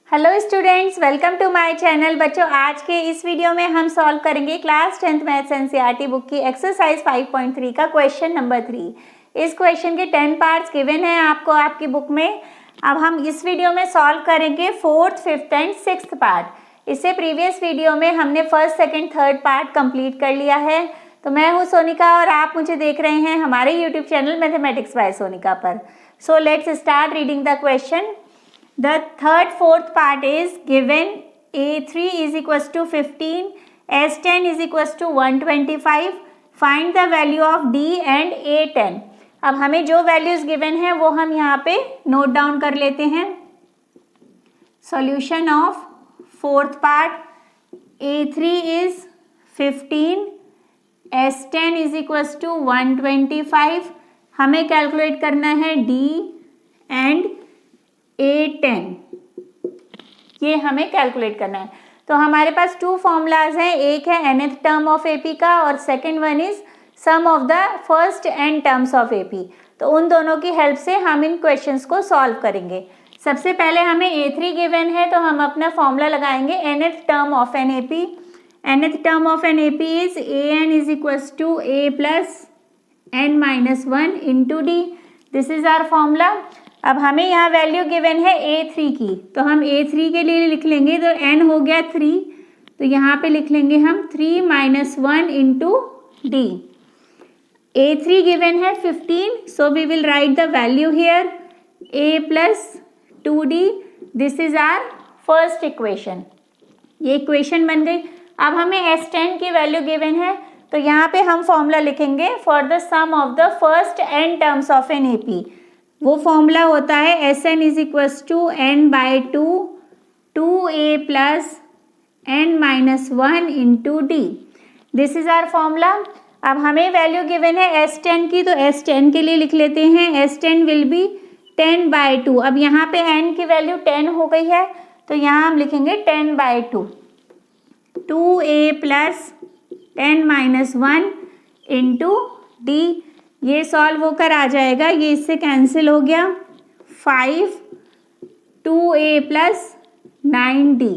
Hello students, welcome to my channel. बच्चों, आज के इस वीडियो में हम सॉल्व करेंगे class 10th maths NCERT book की एक्सरसाइज 5.3 का क्वेश्चन नंबर 3। इस क्वेश्चन के 10 पार्ट्स गिवन हैं आपको आपकी बुक में। अब हम इस वीडियो में सॉल्व करेंगे 4th, 5th and 6th part. इससे प्रीवियस वीडियो में हमने first, second, third part complete कर लिया है। तो मैं हूँ सोनिका और आप मुझे देख रहे हैं हमारे YouTube channel mathematics by Sonika पर। So let's start reading the question. The third, fourth part is given A3 is equals to 15, S10 is equals to 125. Find the value of D and A10. अब हमें जो values given है वो हम यहाँ पे note down कर लेते हैं। Solution of fourth part, A3 is 15, S10 is equals to 125. हमें कैलकुलेट करना है D एंड A10, ये हमें कैलकुलेट करना है। तो हमारे पास टू फॉर्मूलाज हैं, एक है nth टर्म ऑफ AP का और second one is sum of the first n terms of AP। तो उन दोनों की हेल्प से हम इन क्वेश्चंस को सॉल्व करेंगे। सबसे पहले हमें A3 गिवन है तो हम अपना फॉर्मूला लगाएंगे nth term of an AP। nth term of an AP is an is equals to a plus n minus 1 into D. This is our formula. अब हमें यहाँ वैल्यू गिवन है A3 की, तो हम A3 के लिए लिख लेंगे। तो n हो गया 3, तो यहाँ पे लिख लेंगे हम 3 minus 1 into D. A3 given है 15, so we will write the value here a plus 2d। This is our first equation. ये इक्वेशन बन गई। अब हमें S10 की वैल्यू गिवन है, तो यहाँ पे हम फॉर्मूला लिखेंगे for the sum of the first n terms of an AP। वो फॉर्मूला होता है Sn is equals to n by 2a plus n minus 1 into D. This is our formula. अब हमें वैल्यू गिवन है S10 की, तो S10 के लिए लिख लेते हैं S10 विल बी 10 बाई 2। अब यहाँ पे n की वैल्यू 10 हो गई है, तो यहाँ हम लिखेंगे 10 by 2, 2a plus 10 minus 1 into D. ये सॉल्व होकर आ जाएगा, ये इससे कैंसिल हो गया। 5 2a प्लस 9d।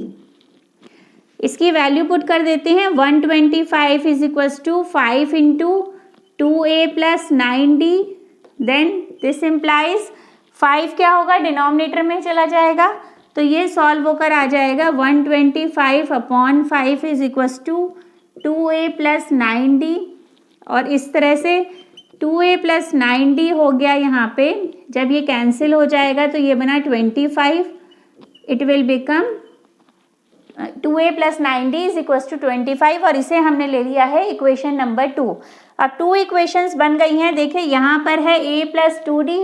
इसकी वैल्यू पुट कर देते हैं। 125 is equals to 5 into 2a plus 9d। Then this implies 5 क्या होगा, डिनोमिनेटर में चला जाएगा, तो ये सॉल्व होकर आ जाएगा 125 upon 5 is equals to 2a plus 9d। और इस तरह से 2a प्लस 9d हो गया। यहाँ पे जब ये कैंसिल हो जाएगा तो ये बना 25। It will become 2a plus 9d is equals to 25, और इसे हमने ले लिया है इक्वेशन नंबर 2। अब टू इक्वेशंस बन गई हैं। देखिए, यहाँ पर है a प्लस 2d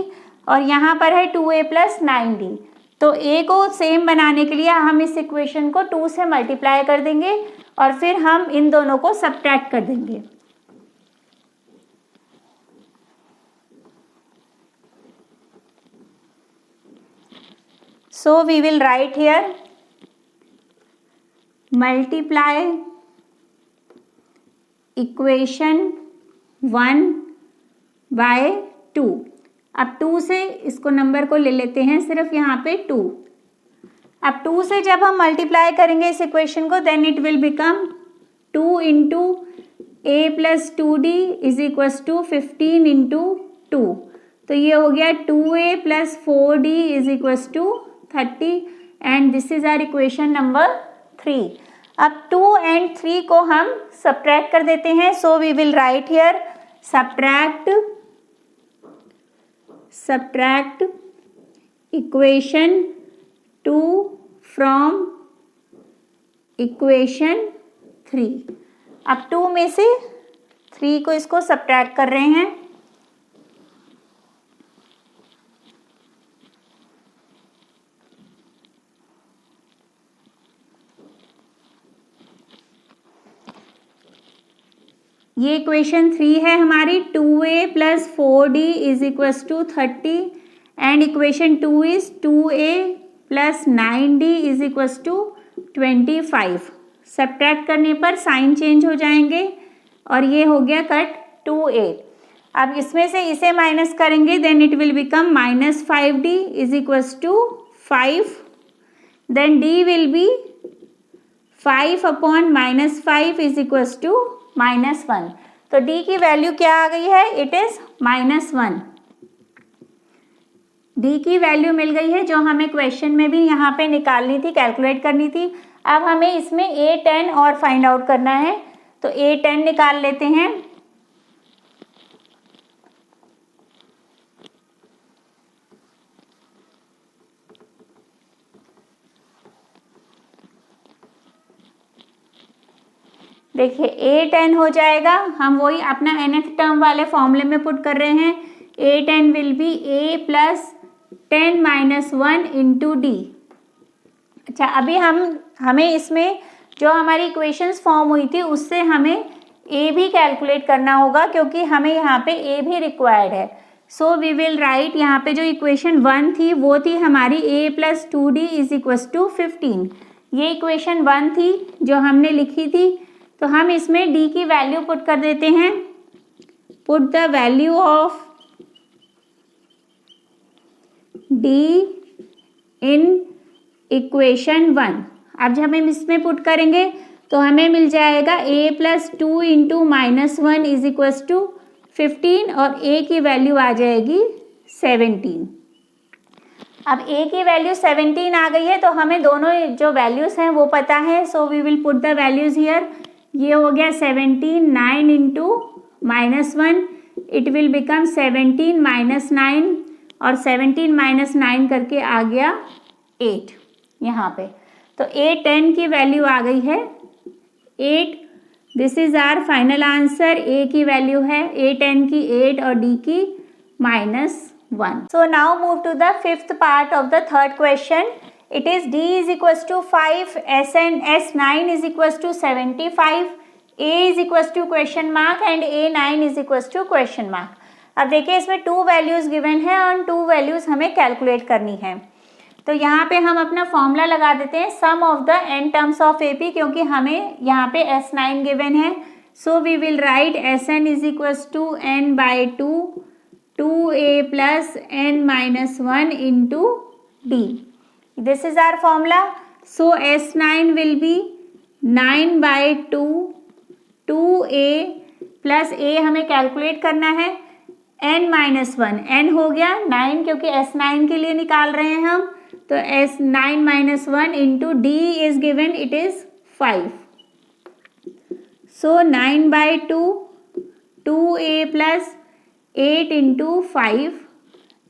और यहाँ पर है 2a प्लस 9d। तो a को सेम बनाने के लिए हम इस इक्वेशन को 2 से मल्टीप्लाई कर देंगे और फिर हम इन दोनों को सब्ट्रैक्ट कर देंगे। So we will write here multiply equation 1 by 2। अब 2 से इसको नंबर को ले लेते हैं, सिर्फ यहाँ पे 2। अब 2 से जब हम मल्टीप्लाई करेंगे इस इक्वेशन को, then it will become 2 into a plus 2d is equals to 15 into 2। तो ये हो गया 2a plus 4d is equals to 30 and this is our equation number 3। अब 2 एंड 3 को हम सब्ट्रैक्ट कर देते हैं। So we will write here subtract equation 2 from equation 3। अब 2 में से 3 को इसको सब्ट्रैक्ट कर रहे हैं। ये इक्वेशन 3 है हमारी। 2a plus 4d is equals to 30 and equation 2 is 2a plus 9d is equals to 25। Subtract करने पर साइन चेंज हो जाएंगे और ये हो गया कट 2a। अब इसमें से इसे माइनस करेंगे, then it will become -5d is equals to 5 then D will be 5 upon -5 is equals to -1. तो D की वैल्यू क्या आ गई है? It is -1. D की वैल्यू मिल गई है जो हमें क्वेश्चन में भी यहाँ पे निकालनी थी, कैलकुलेट करनी थी. अब हमें इसमें A10 और फाइंड आउट करना है. तो A10 निकाल लेते हैं. देखिए A10 हो जाएगा, हम वही अपना nth टर्म वाले फॉर्मूले में पुट कर रहे हैं. A10 will be A plus 10 minus 1 into D. अच्छा, अभी हमें इसमें जो हमारी इक्वेशंस फॉर्म हुई थी उससे हमें A भी कैलकुलेट करना होगा क्योंकि हमें यहाँ पे A भी रिक्वायर्ड है. सो वी विल राइट, यहाँ पे जो इक्वेशन 1 थी वो थी हमारी A plus 2D is equals to 15. ये इक्वेशन 1 थी जो हमने लिखी थी. तो हम इसमें D की वैल्यू पुट कर देते हैं. Put the value of D in equation 1. अब जब हम इसमें पुट करेंगे तो हमें मिल जाएगा A plus 2 into -1 is equals to 15 और A की वैल्यू आ जाएगी 17. अब A की वैल्यू 17 आ गई है तो हमें दोनों जो वैल्यूज़ हैं वो पता है. So we will put the values here. ये हो गया 17, 9 into -1 it will become 17 minus 9 और 17 माइनस 9 करके आ गया 8 यहाँ पे. तो A10 की वैल्यू आ गई है 8. This is our final answer. A की वैल्यू है A10 की 8 और D की -1. So now move to the fifth part of the third question. It is D is equals to 5, S9 is equals to 75, A is equals to question mark and A9 is equals to question mark. अब देखिए इसमें 2 values given है और 2 values हमें calculate करनी है. तो यहाँ पे हम अपना फॉर्मूला लगा देते हैं sum of the n terms of AP क्योंकि हमें यहाँ पे S9 गिवन है. So we will write Sn is equals to n by 2A plus n minus 1 into D. This is our formula. So S9 will be 9 by 2A plus A हमें calculate करना है n minus 1. n हो गया 9 क्योंकि S9 के लिए निकाल रहे हैं हम. तो S9 minus 1 into D is given, it is 5. So 9 by 2A plus 8 into 5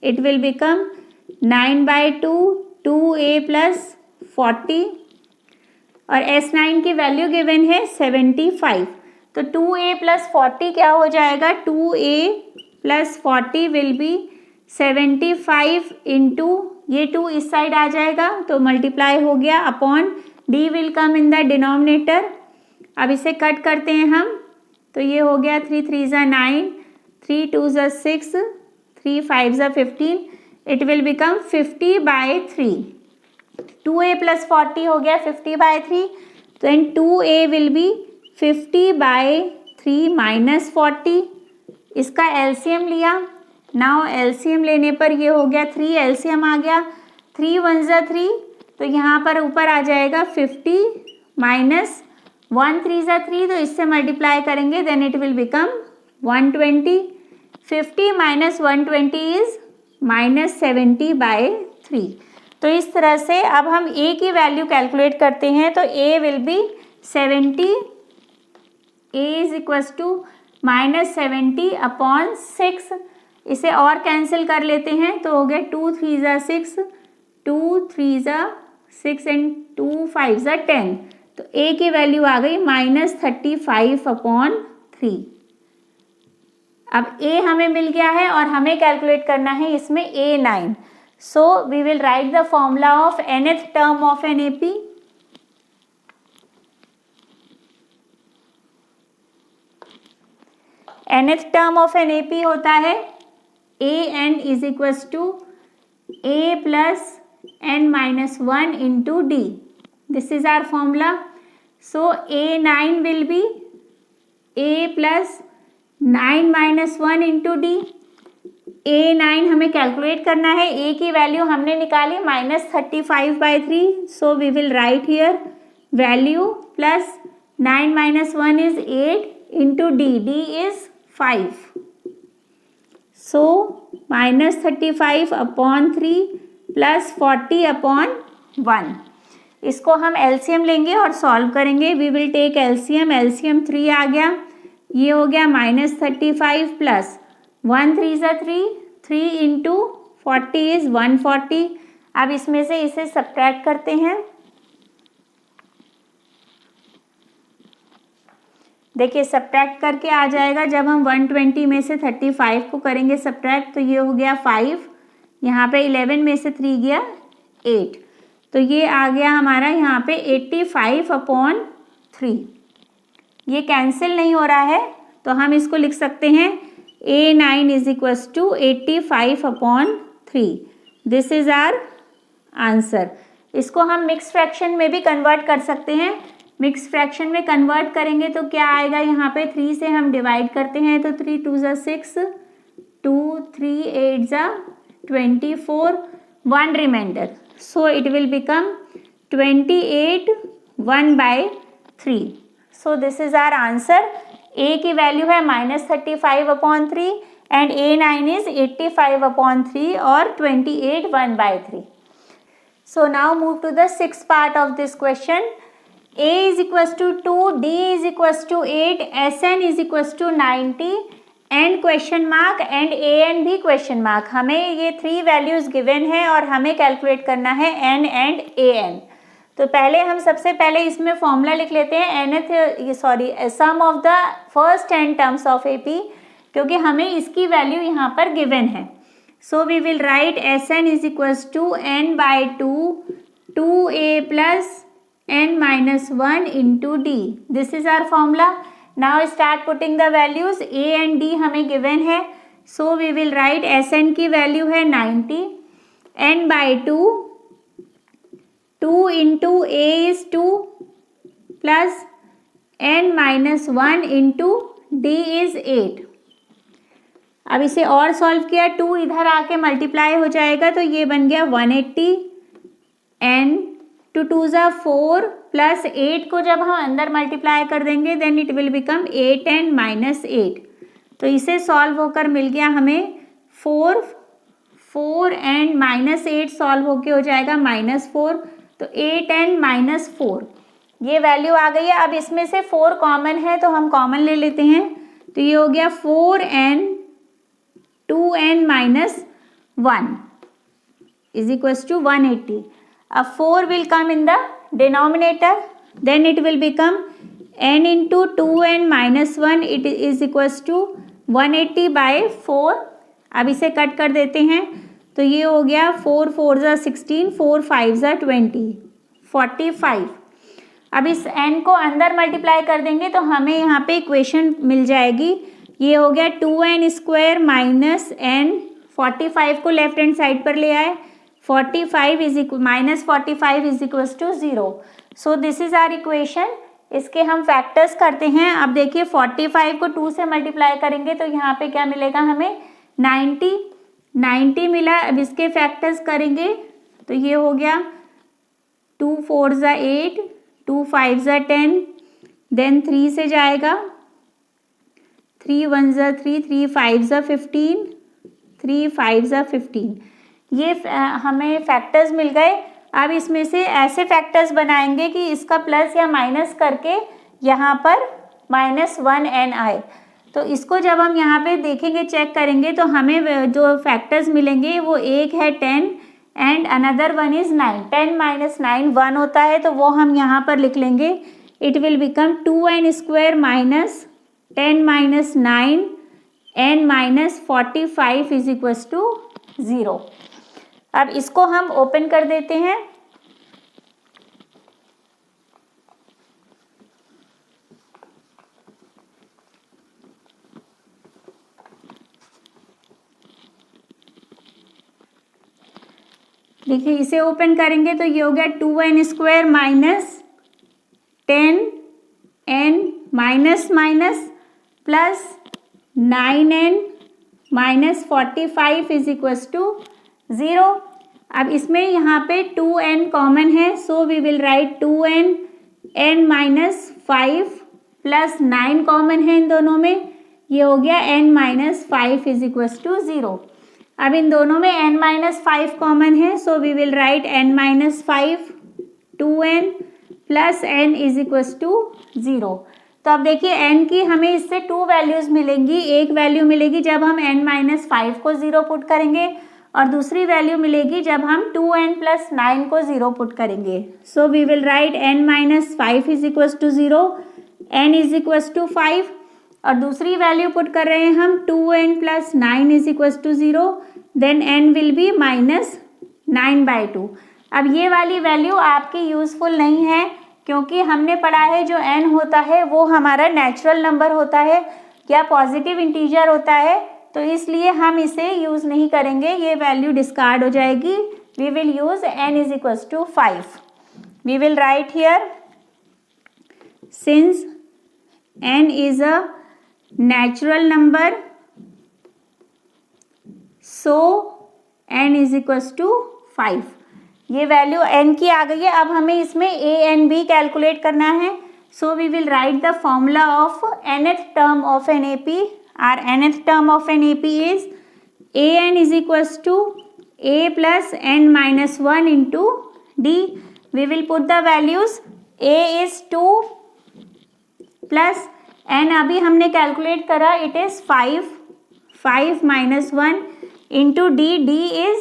it will become 9 by 2A plus 40 और S9 की वैल्यू गिवन है 75. तो 2A प्लस 40 क्या हो जाएगा? 2A plus 40 will be 75 into ये 2 इस साइड आ जाएगा तो मल्टीप्लाई हो गया upon D will come in the denominator. अब इसे कट करते हैं हम. तो ये हो गया 3 3 ज़ा 9, 3 2 ज़ा 6, 3 5 ज़ा 15. It will become 50 by 3. 2A plus 40 हो गया 50 by 3. तो then 2A will be 50 by 3 minus 40. इसका LCM लिया. Now LCM लेने पर ये हो गया 3 LCM आ गया. 3 1 ज़ा 3 तो यहाँ पर ऊपर आ जाएगा 50 माइनस 1 3 ज़ा 3 तो इससे मल्टीप्लाई करेंगे then it will become 120. 50 minus 120 is -70 by 3. तो इस तरह से अब हम A की वैल्यू कैलकुलेट करते हैं. तो A will be 70. A is equals to -70 upon 6. इसे और कैंसिल कर लेते हैं तो हो गया 2 3 ज़ा 6, 2 3 ज़ा 6 एंड 2 5 ज़ा 10. तो A की वैल्यू आ गई -35 अपॉन 3. अब A हमें मिल गया है और हमें कैलकुलेट करना है इसमें A9. So we will write the formula of nth term of an AP. nth term of an AP होता है an is equals to A plus n minus 1 into D. This is our formula. So A9 will be A plus 9 minus 1 into D. A9 हमें calculate करना है। A की value हमने निकाली -35/3, so we will write here value plus 9 - 1 is 8 into D is 5, so -35/3 plus 40/1। इसको हम LCM लेंगे और सॉल्व करेंगे। We will take LCM. LCM 3 आ गया, ये हो गया -35 प्लस 1 3 = 3, 3 इंटू 40 इज 140। अब इसमें से इसे सब्ट्रैक्ट करते हैं। देखिए सब्ट्रैक्ट करके आ जाएगा, जब हम 120 में से 35 को करेंगे सब्ट्रैक्ट तो ये हो गया 5, यहाँ पे 11 में से 3 गया 8, तो ये आ गया हमारा यहाँ पे 85/3। ये कैंसिल नहीं हो रहा है तो हम इसको लिख सकते हैं A9 is equals to 85/3। This is our answer. इसको हम मिक्स फ्रैक्शन में भी कन्वर्ट कर सकते हैं। मिक्स फ्रैक्शन में कन्वर्ट करेंगे तो क्या आएगा, यहाँ पे 3 से हम डिवाइड करते हैं तो 3 2 = 6, 2 3 8 = 24, 1 reminder, so it will become 28 1/3। So this is our answer. A की वैल्यू है -35/3 एंड A9 इज 85/3 और 28 1/3। So now move to the sixth part of this question. A is equals to 2, D is equals to 8, SN is equals to 90 and question mark and AN भी question mark। हमें ये 3 values given है और हमें calculate करना है N and AN। तो पहले हम सबसे पहले इसमें फॉर्मूला लिख लेते हैं sum of the first n terms of AP, क्योंकि हमें इसकी वैल्यू यहाँ पर गिवन है। So we will write SN is equals to n/2 2A plus n-1 into D। This is our formula. Now start putting the values. A and D हमें given है, so we will write SN की value है 90, n/2 2 into A is 2 plus n-1 into D is 8। अब इसे और solve किया, 2 इधर आके मल्टीप्लाई हो जाएगा तो ये बन गया 180, n 2 2 = 4 प्लस 8 को जब हम अंदर मल्टीप्लाई कर देंगे then it will become 8n - 8। तो इसे सॉल्व होकर मिल गया हमें 4 and -8 सॉल्व होके हो जाएगा -4, तो 8n - 4 ये वैल्यू आ गई है। अब इसमें से 4 कॉमन है तो हम कॉमन ले लेते हैं, तो ये हो गया 4n 2n - 1 is equals to 180. अब 4 will come in the denominator, then it will become n into 2n - 1 it is equals to 180/4। अब इसे कट कर देते हैं तो ये हो गया 4 4 = 16, 4 5 = 20, 45। अब इस n को अंदर मल्टीप्लाई कर देंगे तो हमें यहाँ पे इक्वेशन मिल जाएगी। ये हो गया 2n² माइनस n, 45 को लेफ्ट हैंड साइड पर ले आए, -45 is equals to 0। So this is our equation. इसके हम फैक्टर्स करते हैं। अब देखिए 45 को 2 से मल्टीप्लाई करेंगे तो यहाँ पे क्या मिलेगा हमें 90 मिला। अब इसके फैक्टर्स करेंगे तो ये हो गया 2 4 = 8, 2 5 = 10, देन 3 से जाएगा, 3 1 = 3, 3 5 = 15, 3 5 = 15। ये हमें फैक्टर्स मिल गए। अब इसमें से ऐसे फैक्टर्स बनाएंगे कि इसका प्लस या माइनस करके यहाँ पर -1n आए। तो इसको जब हम यहाँ पे देखेंगे चेक करेंगे तो हमें जो फैक्टर्स मिलेंगे वो एक है 10 एंड अनदर वन इज 9। 10 - 9 1 होता है तो वो हम यहाँ पर लिख लेंगे। It will become 2n² minus 10 - 9 n - 45 is equals to 0। अब इसको हम ओपन कर देते हैं। देखिए इसे ओपन करेंगे तो ये हो गया 2n² minus 10n minus minus plus 9n -45 is equals to 0। अब इसमें यहाँ पे 2n कॉमन है, so we will write 2n, n-5 plus 9 common है इन दोनों में, ये हो गया n-5 इज इक्वल्स टू 0। अब इन दोनों में n-5 कॉमन है, so we will write n-5 2n plus n is equals to 0। तो अब देखिए n की हमें इससे 2 वैल्यूज मिलेंगी। एक वैल्यू मिलेगी जब हम n-5 को 0 पुट करेंगे और दूसरी वैल्यू मिलेगी जब हम 2n प्लस 9 को 0 पुट करेंगे। So we will write n-5 is equals to 0, n is equals to 5 और दूसरी वैल्यू पुट कर रहे हैं हम 2n plus 9 is equals to 0, then n will be -9/2। अब ये वाली वैल्यू आपकी यूजफुल नहीं है क्योंकि हमने पढ़ा है जो n होता है वो हमारा नेचुरल नंबर होता है या पॉजिटिव इंटीजर होता है, तो इसलिए हम इसे यूज नहीं करेंगे, ये वैल्यू डिस्कार्ड हो जाएगी। We will use n is equals to 5। We will write here since n is a natural number, so n is equals to 5। ये वैल्यू n की आ गई है। अब हमें इसमें a n b कैलकुलेट करना है, so we will write the formula of nth term of an AP। Our nth term of an AP is an is equals to a plus n-1 into d। We will put the values, a is 2 plus n अभी हमने calculate करा, it is 5 minus 1 into d, d is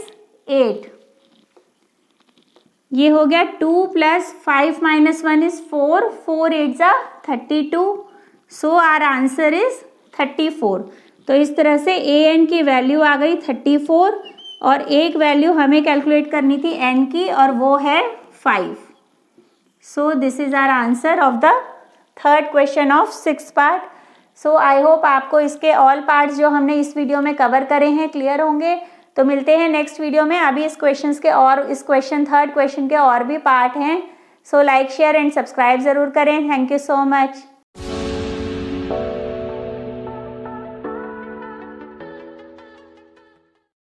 8। ये हो गया 2 plus 5 minus 1 is 4, 4 8 जा 32, सो our answer is 34। तो इस तरह से an की वैल्यू आ गई 34 और एक वैल्यू हमें कैलकुलेट करनी थी n की और वो है 5। So this is our answer of the third question of 6th part. So I hope आपको इसके ऑल पार्ट्स जो हमने इस वीडियो में कवर करे हैं क्लियर होंगे। तो मिलते हैं नेक्स्ट वीडियो में। अभी इस क्वेश्चन थर्ड क्वेश्चन के और भी पार्ट हैं। So like share and subscribe ज़रूर करें। Thank you so much.